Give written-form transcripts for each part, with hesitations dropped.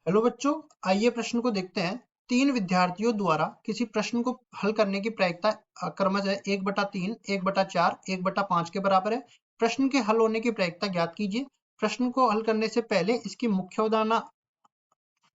Hello बच्चों, आइए प्रश्न को देखते हैं। तीन विद्यार्थियों द्वारा किसी प्रश्न को हल करने की प्रायिकता क्रमशः 1/3, 1/4, 1/5 के बराबर है। प्रश्न के हल होने की प्रायिकता ज्ञात कीजिए। प्रश्न को हल करने से पहले इसकी मुख्य अवधारणा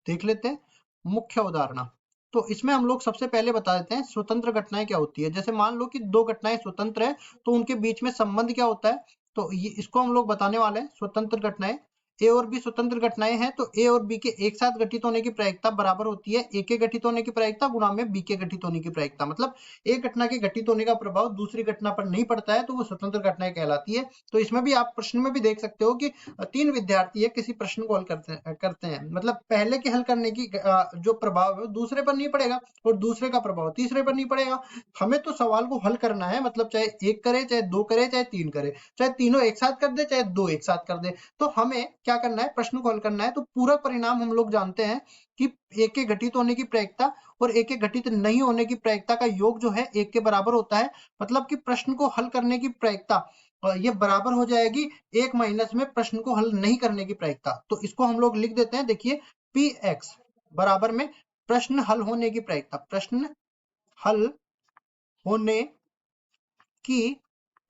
देख लेते हैं। मुख्य अवधारणा तो इसमें हम लोग सबसे पहले बता देते हैं स्वतंत्र घटनाएं क्या होती है। जैसे मान लो कि दो घटनाएं स्वतंत्र है तो उनके बीच में संबंध क्या होता है, तो ये इसको हम लोग बताने वाले हैं। स्वतंत्र घटनाएं ए और बी स्वतंत्र घटनाएं हैं तो ए और बी के एक साथ घटित होने की प्रायिकता बराबर होती है ए के घटित होने की प्रायिकता गुणा में बी के घटित होने की प्रायिकता। मतलब एक घटना के घटित होने का प्रभाव दूसरी घटना पर नहीं पड़ता है तो वो स्वतंत्र घटनाएं कहलाती है। तो इसमें भी आप प्रश्न में भी देख सकते हो कि तीन विद्यार्थी है किसी प्रश्न को हल करते हैं, मतलब पहले के हल करने की जो प्रभाव है दूसरे पर नहीं पड़ेगा और दूसरे का प्रभाव तीसरे पर नहीं पड़ेगा। हमें तो सवाल को हल करना है, मतलब चाहे एक करे चाहे दो करे चाहे तीन करे, चाहे तीनों एक साथ कर दे चाहे दो एक साथ कर दे, तो हमें क्या करना है, प्रश्न को हल करना है। तो पूरा परिणाम हम लोग जानते हैं कि एक के घटित होने की प्रायिकता और एक के घटित नहीं होने की प्रायिकता का योग जो है एक के बराबर होता है। मतलब कि प्रश्न को हल करने की प्रायिकता ये बराबर हो जाएगी एक माइनस में प्रश्न को हल नहीं करने की प्रायिकता। तो इसको हम लोग लिख देते हैं, देखिए पी एक्स बराबर में प्रश्न हल होने की प्रायिकता, प्रश्न हल होने की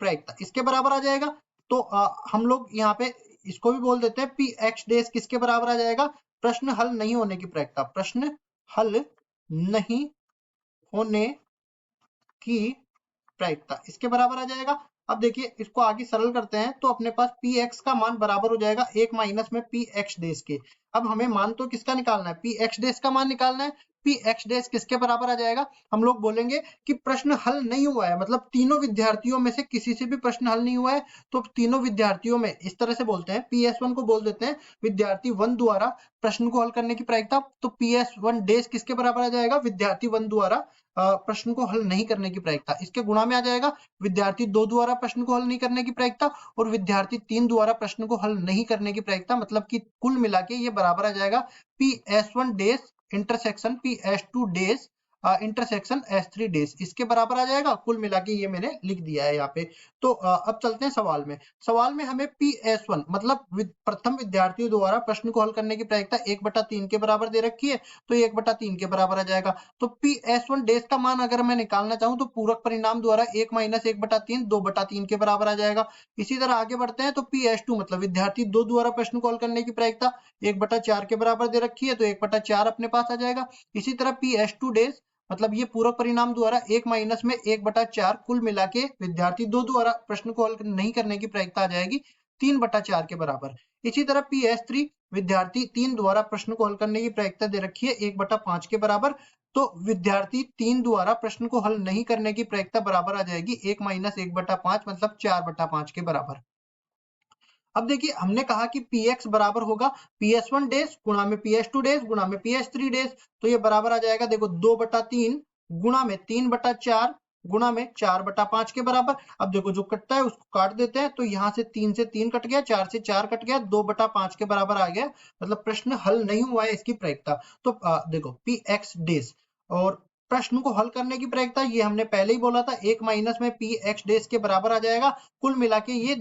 प्रायिकता इसके बराबर आ जाएगा। तो हम लोग यहाँ पे इसको भी बोल देते हैं पी एक्स डेज किसके बराबर आ जाएगा, प्रश्न हल नहीं होने की प्रायिकता, प्रश्न हल नहीं होने की प्रायिकता इसके बराबर आ जाएगा। अब देखिए इसको आगे सरल करते हैं तो अपने पास पी एक्स का मान बराबर हो जाएगा एक माइनस में पी एक्स डेज के। अब हमें मान तो किसका निकालना है, पी एक्स डेज का मान निकालना है। पी एक्स डेज किसके बराबर आ जाएगा, हम लोग बोलेंगे कि प्रश्न हल नहीं हुआ है, मतलब तीनों विद्यार्थियों में से किसी से भी प्रश्न हल नहीं हुआ है तो तीनों विद्यार्थियों में इस तरह से बोलते हैं। पी एस वन को बोल देते हैं विद्यार्थी वन द्वारा प्रश्न को हल करने की प्रायिकता। तो पी एस वन डेज किसके बराबर आ जाएगा, विद्यार्थी वन द्वारा प्रश्न को हल नहीं करने की प्रायिकता। इसके गुणा में आ जाएगा विद्यार्थी दो द्वारा प्रश्न को हल नहीं करने की प्रायिकता और विद्यार्थी तीन द्वारा प्रश्न को हल नहीं करने की प्रायिकता। मतलब कि कुल मिला के ये बराबर आ जाएगा P S one days intersection P S two days intersection S three days, इसके बराबर आ जाएगा। कुल मिला के ये मैंने लिख दिया है यहाँ पे। तो अब चलते हैं सवाल में। सवाल में हमें पी एस वन मतलब प्रथम विद्यार्थियों द्वारा प्रश्न को हल करने की प्रायिकता 1/3 के बराबर दे रखी है तो 1/3 के बराबर आ जाएगा। तो पी एस वन डेज का मान अगर मैं निकालना चाहूं तो पूरक परिणाम द्वारा 1 माइनस 1/3 2/3 के बराबर आ जाएगा। इसी तरह आगे बढ़ते हैं तो पी एस टू मतलब विद्यार्थी दो द्वारा प्रश्न को हल करने की प्रायिकता 1/4 के बराबर दे रखी है तो 1/4 अपने पास आ जाएगा। इसी तरह पी एस टू डेज मतलब ये पूरक परिणाम द्वारा 1 माइनस में 1/4 कुल मिला के विद्यार्थी दो द्वारा प्रश्न को हल नहीं करने की प्रायिकता आ जाएगी 3/4 के बराबर। इसी तरह पी एस थ्री विद्यार्थी तीन द्वारा प्रश्न को हल करने की प्रायिकता दे रखी है 1/5 के बराबर। तो विद्यार्थी तीन द्वारा प्रश्न को हल नहीं करने की प्रायिकता बराबर आ जाएगी 1 माइनस 1/5 मतलब 4/5 के बराबर। अब देखिए हमने कहा कि पी एक्स बराबर होगा पी एस वन डेज गुणा में पी एस टू डेज गुणा में पी एस थ्री डेज। तो ये बराबर आ जाएगा देखो 2/3 गुणा में 3/4 गुणा में 4/5 के बराबर। अब देखो जो कटता है उसको काट देते हैं तो यहाँ से 3 से 3 कट गया, 4 से 4 कट गया, 2/5 के बराबर आ गया। मतलब प्रश्न हल नहीं हुआ है इसकी प्रायिकता। तो देखो पी एक्स डेज और प्रश्न को हल करने की प्रायिकता ये हमने पहले ही बोला था 1 माइनस में पी एक्स डेज के बराबर आ जाएगा। कुल मिला के ये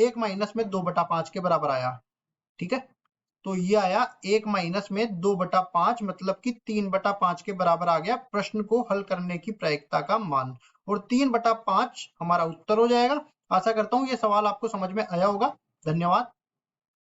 1 माइनस में 2/5 के बराबर आया। ठीक है, तो ये आया 1 माइनस में 2/5 मतलब कि 3/5 के बराबर आ गया प्रश्न को हल करने की प्रायिकता का मान और 3/5 हमारा उत्तर हो जाएगा। आशा करता हूं ये सवाल आपको समझ में आया होगा। धन्यवाद।